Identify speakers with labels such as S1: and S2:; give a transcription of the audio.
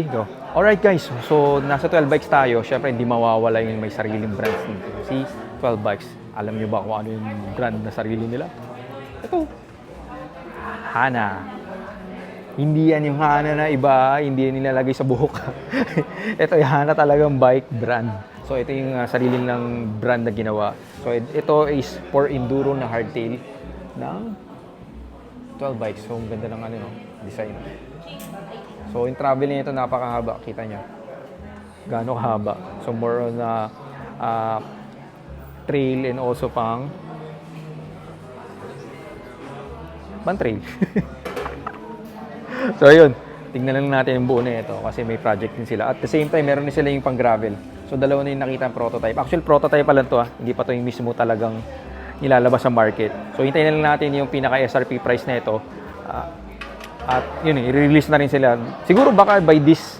S1: Go. Alright guys, so nasa 12 bikes tayo. Syempre hindi mawawala yung may sariling brands dito. Si 12 bikes. Alam nyo ba kung ano yung brand na sarili nila? Ito. Hana. Hindi yan yung Hana na iba, hindi yan nilalagay sa buhok. Ito yung Hana talagang bike brand. So ito yung sarili ng brand na ginawa. So ito is for enduro na hardtail ng 12 bikes. So ang ganda ng ano, no? Design. So, yung travel niya ito napakahaba, kita niya. Gaano kahaba. So, more on trail and also pang trail. So, yun. Tingnan lang natin yung buo na ito kasi may project din sila. At the same time, meron din sila yung pang gravel. So, dalawa na yung nakita ang prototype. Actually, prototype pa lang ito. Hindi pa ito yung mismo talagang nilalabas sa market. So, hintayin na lang natin yung pinaka-SRP price na ito. At yun i-release na rin sila. Siguro baka by this